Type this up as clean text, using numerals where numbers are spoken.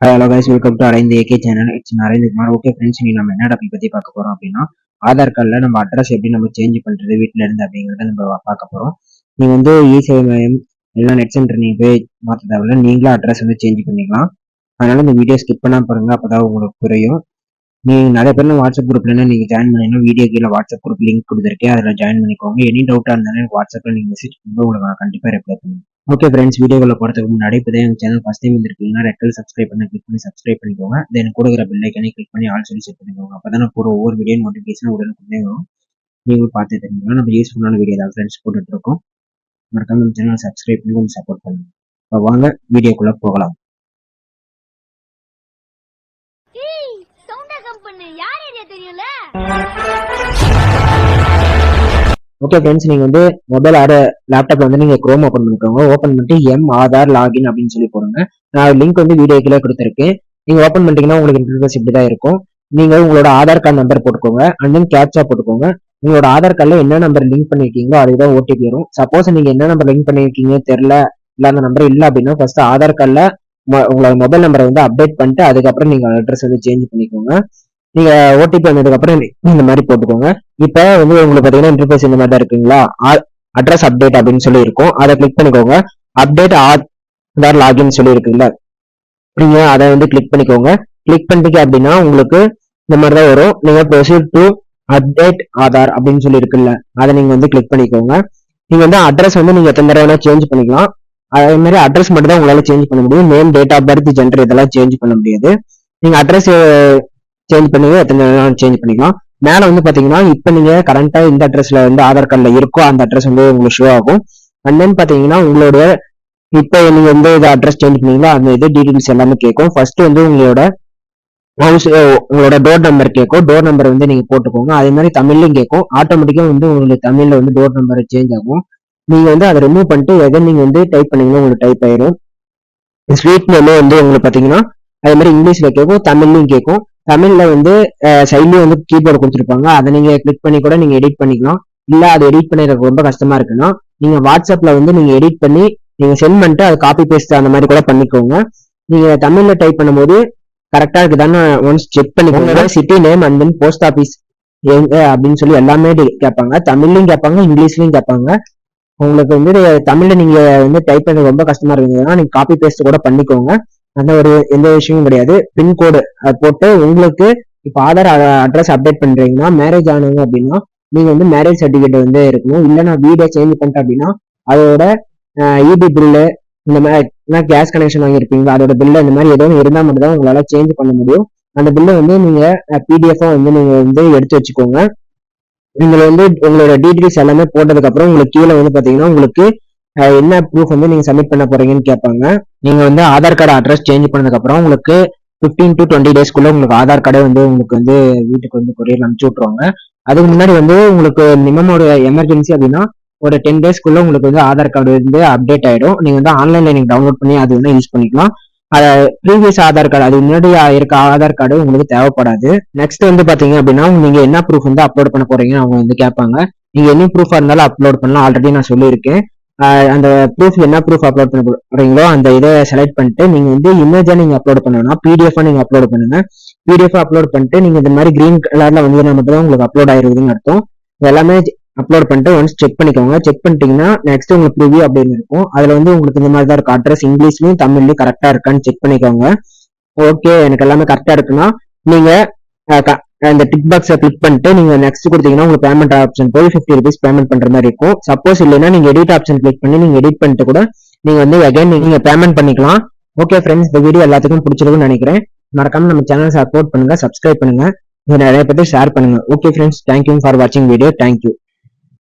Hello guys, welcome to Aravind AK channel. Its Aravind Kumar. Okay friends, நீ நம்ம என்ன டாபிக் பற்றி பார்க்க போகிறோம் அப்படின்னா, ஆதார் கார்டில் நம்ம அட்ரஸ் எப்படி நம்ம சேஞ்ச் பண்ணுறது வீட்டில் இருந்து அப்படிங்கிறத நம்ம பார்க்க போகிறோம். நீங்கள் வந்து இ-சேவை மையம் எல்லாம் நெட் சென்டர் நீங்கள் போய் மாற்ற தேவையில்ல, நீங்களும் அட்ரஸ் வந்து சேஞ்ச் பண்ணிக்கலாம். அதனால இந்த வீடியோ ஸ்கிப் பண்ணாமல் பாருங்கள், அப்போ தான் உங்களுக்கு புரியும். நீங்கள் நிறைய பேர் வாட்ஸ்அப் குரூப்ல நீங்கள் ஜாயின் பண்ணணும். வீடியோ கீழே வாட்ஸ்அப் குரூப் லிங்க் கொடுத்துருக்கேன், அதில் ஜாயின் பண்ணிக்கோங்க. எனி டவுட்டாக இருந்தாலும் எனக்கு வாட்ஸ்அப்பில் நீங்கள் மெசேஜ் பண்ணும்போது உங்களுக்கு நான் கண்டிப்பாக ரிப்ளை பண்ணுவேன். ஓகே ஃப்ரெண்ட்ஸ், வீடியோக்குள்ள போகிறதுக்கு முன்னாடி இப்போ தான் எங்கள் சேனல் ஃபஸ்ட் டைம் வந்துருக்கீங்கன்னா ரெட் கலர் சப்ஸ்கிரைப் பண்ணி கிளிக் பண்ணி சப்ஸ்கிரைப் பண்ணிக்கோங்க. தென் கொடுக்குற பெல் ஐக்கனை கிளிக் பண்ணி ஆல் சொல்லி செட் பண்ணிக்கோங்க. அப்போ தான் போகிற ஒவ்வொரு வீடியோ நோட்டிஃபிகேஷன் உடனே வரும். நீங்களும் பார்த்து தெரிஞ்சுக்கலாம். நம்ம யூஸ்ஃபுல்லான வீடியோ தான் ஃப்ரெண்ட்ஸ் போட்டுட்டு இருக்கோம். மறக்காம நம்ம சேனல் சப்ஸ்கிரைப் பண்ணி கொஞ்சம் சப்போர்ட் பண்ணுங்க. இப்போ வாங்க வீடியோக்குள்ள போகலாம். ஓகே ஃப்ரெண்ட்ஸ், நீங்கள் வந்து மொபைல் லேப்டாப்ல வந்து நீங்கள் குரோம் ஓப்பன் பண்ணிக்கோங்க. ஓப்பன் பண்ணிட்டு ஆதார் லாகின் அப்படின்னு சொல்லி போடுங்க. நான் லிங்க் வந்து வீடியோ கீழே கொடுத்துருக்கேன். நீங்கள் ஓப்பன் பண்ணிட்டீங்கன்னா உங்களுக்கு இன்டர்ஃபேஸ் இப்படி தான் இருக்கும். நீங்கள் உங்களோட ஆதார் கார்டு நம்பர் போட்டுக்கோங்க, அண்ட் தென் கேப்சா போட்டுக்கோங்க. உங்களோட ஆதார் கார்டில் என்ன நம்பர் லிங்க் பண்ணிருக்கீங்களோ அதுதான் ஓடிபி வரும். சப்போஸ் நீங்கள் என்ன நம்பர் லிங்க் பண்ணிருக்கீங்க தெரியல, இல்லை அந்த நம்பர் இல்லை அப்படின்னா ஃபர்ஸ்ட் ஆதார் கார்டில் உங்களோட மொபைல் நம்பரை வந்து அப்டேட் பண்ணிட்டு அதுக்கப்புறம் நீங்கள் அட்ரஸ் வந்து சேஞ்ச் பண்ணிக்கோங்க. நீங்க ஓடிபி வந்ததுக்கு அப்புறம் இந்த மாதிரி போட்டுக்கோங்க. இப்ப வந்து உங்களுக்கு பாத்தீங்கன்னா இன்டர்ஃபேஸ் இந்த மாதிரி தான் இருக்குங்களா, அட்ரஸ் அப்டேட் அப்படின்னு சொல்லி இருக்கும். அதை கிளிக் பண்ணிக்கோங்க. அப்டேட் ஆதார் லாகின் சொல்லி இருக்குல்ல, நீங்க அதை வந்து கிளிக் பண்ணிக்கோங்க. கிளிக் பண்ணிட்டீங்க அப்படின்னா உங்களுக்கு இந்த மாதிரி தான் வரும். நீங்க ப்ரொசீட் டு அப்டேட் ஆதார் அப்படின்னு சொல்லி இருக்குல்ல, அதை நீங்க வந்து கிளிக் பண்ணிக்கோங்க. நீங்க வந்து அட்ரஸ் வந்து நீங்க எத்தனை தடவை வேணா சேஞ்ச் பண்ணிக்கலாம். அதே மாதிரி அட்ரஸ் மட்டும் தான் உங்களால சேஞ்ச் பண்ண முடியும். Name, date of birth, gender இதெல்லாம் சேஞ்ச் பண்ண முடியாது. நீங்க அட்ரஸ் சேஞ்ச் பண்ணி எத்தனை சேஞ்ச் பண்ணிக்கலாம். மேல வந்து பாத்தீங்கன்னா இப்ப நீங்க கரண்டா இந்த அட்ரஸ்ல வந்து ஆதார் கார்டுல இருக்கோ அந்த அட்ரஸ் வந்து உங்களுக்கு ஷோ ஆகும். அண்ட் தென் பாத்தீங்கன்னா உங்களோட இப்ப நீங்க வந்து இது அட்ரஸ் சேஞ்ச் பண்ணீங்களா அந்த இது டீடைல்ஸ் எல்லாமே கேட்கும். ஃபர்ஸ்ட் வந்து உங்களோட ஹவுஸ், உங்களோட டோர் நம்பர் கேட்கும். டோர் நம்பர் வந்து நீங்க போட்டுக்கோங்க. அதே மாதிரி தமிழ்லையும் கேட்கும். ஆட்டோமேட்டிக்கா வந்து உங்களுக்கு தமிழ்ல வந்து டோர் நம்பர் சேஞ்ச் ஆகும். நீங்க வந்து அதை ரிமூவ் பண்ணிட்டு எதை நீங்க வந்து டைப் பண்ணீங்கன்னா உங்களுக்கு டைப் ஆயிரும். ஸ்வீட் நேமே வந்து உங்களுக்கு பாத்தீங்கன்னா அதே மாதிரி இங்கிலீஷ்ல கேட்கும், தமிழ்லையும் கேட்கும். தமிழ்ல வந்து சைட்லயும் வந்து கீபோர்டு கொடுத்துருப்பாங்க, அதை நீங்க கிளிக் பண்ணி கூட நீங்க எடிட் பண்ணிக்கலாம். இல்ல அதை எடிட் பண்ணிருக்கு ரொம்ப கஷ்டமா இருக்குன்னா நீங்க வாட்ஸ்அப்ல வந்து நீங்க எடிட் பண்ணி நீங்க சென்ட் பண்ணிட்டு அதை காப்பி பேஸ்ட் அந்த மாதிரி கூட பண்ணிக்கோங்க. நீங்க தமிழ்ல டைப் பண்ணும்போது கரெக்டா இருக்குதான்னு ஒன்ஸ் செக் பண்ணிக்கோங்க. City name and then post office எங்க அப்படின்னு சொல்லி எல்லாமே கேட்பாங்க. தமிழ்லயும் கேட்பாங்க, இங்கிலீஷ்லயும் கேட்பாங்க. உங்களுக்கு வந்து தமிழ்ல நீங்க வந்து டைப் பண்ண ரொம்ப கஷ்டமா இருக்குதுன்னா நீங்க காப்பி பேஸ்ட் கூட பண்ணிக்கோங்க. அந்த ஒரு எந்த விஷயமும் கிடையாது. பின்கோடு போட்டு உங்களுக்கு இப்போ ஆதார் அட்ரஸ் அப்டேட் பண்றீங்கன்னா மேரேஜ் ஆனவங்க அப்படின்னா நீங்க வந்து மேரேஜ் சர்டிபிகேட் வந்து இருக்கணும். இல்லை நான் வீடை சேஞ்ச் பண்ணிட்டேன் அப்படின்னா அதோட இபி பில்லு இந்த மாதிரி கேஸ் கனெக்ஷன் வாங்கியிருப்பீங்களா அதோட பில்லு இந்த மாதிரி ஏதோ இருந்தால் மட்டும் தான் உங்களால சேஞ்ச் பண்ண முடியும். அந்த பில்லை வந்து நீங்க பிடிஎஃபா வந்து நீங்க வந்து எடுத்து வச்சுக்கோங்க. நீங்க வந்து உங்களோட டீடைல்ஸ் எல்லாமே போட்டதுக்கு அப்புறம் உங்களுக்கு கீழே வந்து பாத்தீங்கன்னா உங்களுக்கு என்ன ப்ரூஃப் வந்து நீங்க சப்மிட் பண்ண போறீங்கன்னு கேட்பாங்க. நீங்க வந்து ஆதார் கார்டு அட்ரஸ் சேஞ்ச் பண்ணதுக்கு அப்புறம் உங்களுக்கு 15 to 20 டேஸ்க்குள்ள உங்களுக்கு ஆதார் கார்டே வந்து உங்களுக்கு வந்து வீட்டுக்கு வந்து கொரியர் அனுப்பிச்சு விட்டுருவாங்க. அதுக்கு முன்னாடி வந்து உங்களுக்கு மினிமம் ஒரு எமர்ஜென்சி அப்படின்னா ஒரு 10 டேஸ்க்குள்ள உங்களுக்கு வந்து ஆதார் கார்டு வந்து அப்டேட் ஆயிடும். நீங்க வந்து ஆன்லைன்ல நீங்க டவுன்லோட் பண்ணி அது வந்து யூஸ் பண்ணிக்கலாம். ப்ரீவியஸ் ஆதார் கார்டு, அது முன்னாடி இருக்க ஆதார் கார்டு உங்களுக்கு தேவைப்படாது. நெக்ஸ்ட் வந்து பாத்தீங்க அப்படின்னா நீங்க என்ன ப்ரூஃப் வந்து அப்லோட் பண்ண போறீங்கன்னு அவங்க வந்து கேட்பாங்க. நீங்க என்ன ப்ரூஃபா இருந்தாலும் அப்லோட் பண்ணலாம். ஆல்ரெடி நான் சொல்லியிருக்கேன். அந்த ப்ரூஃப் என்ன ப்ரூஃப் அப்லோட் பண்ண போறீங்களோ அந்த இதை செலக்ட் பண்ணிட்டு நீங்க வந்து இமேஜா நீங்க அப்லோட் பண்ணணும்னா பிடிஎஃப் நீங்க அப்லோட் பண்ணுங்க. பிடிஎஃப் அப்லோட் பண்ணிட்டு நீங்க இந்த மாதிரி கிரீன் கலர்ல வந்து மட்டும் தான் உங்களுக்கு அப்லோட் ஆயிருக்குதுன்னு அர்த்தம். எல்லாமே அப்லோட் பண்ணிட்டு ஒன்ஸ் செக் பண்ணிக்கோங்க. செக் பண்ணிட்டீங்கன்னா நெக்ஸ்ட் உங்களுக்கு ப்ரிவியூ அப்படின்னு இருக்கும். அதுல வந்து உங்களுக்கு இந்த மாதிரி தான் இருக்கும். அட்ரஸ் இங்கிலீஷ்லயும் தமிழ்லயும் கரெக்டா இருக்கான்னு செக் பண்ணிக்கோங்க. ஓகே, எனக்கு எல்லாமே கரெக்டா இருக்குன்னா நீங்க இந்த டிக் பாக்ஸை கிளிக் பண்ணிட்டு நீங்க நெக்ஸ்ட் கொடுத்தீங்கன்னா உங்களுக்கு பேமெண்ட் ஆப்ஷன் போய் 50 rupees பேமெண்ட் பண்ற மாதிரி இருக்கும். சப்போஸ் இல்லைன்னா நீங்க எடிட் ஆப்ஷன் கிளிக் பண்ணி நீங்க எடிட் பண்ணிட்டு கூட நீங்க வந்து அகைன் நீங்க பேமெண்ட் பண்ணிக்கலாம். ஓகே ஃப்ரெண்ட்ஸ், இந்த வீடியோ எல்லாத்துக்கும் பிடிச்சிருக்குன்னு நினைக்கிறேன். மறக்காம நம்ம சேனல் சப்போர்ட் பண்ணுங்க, சப்ஸ்கிரைப் பண்ணுங்க, நிறைய பேர் ஷேர் பண்ணுங்க. ஓகே ஃப்ரெண்ட்ஸ், தேங்க்யூ ஃபார் வாட்சிங் வீடியோ. தேங்க்யூ.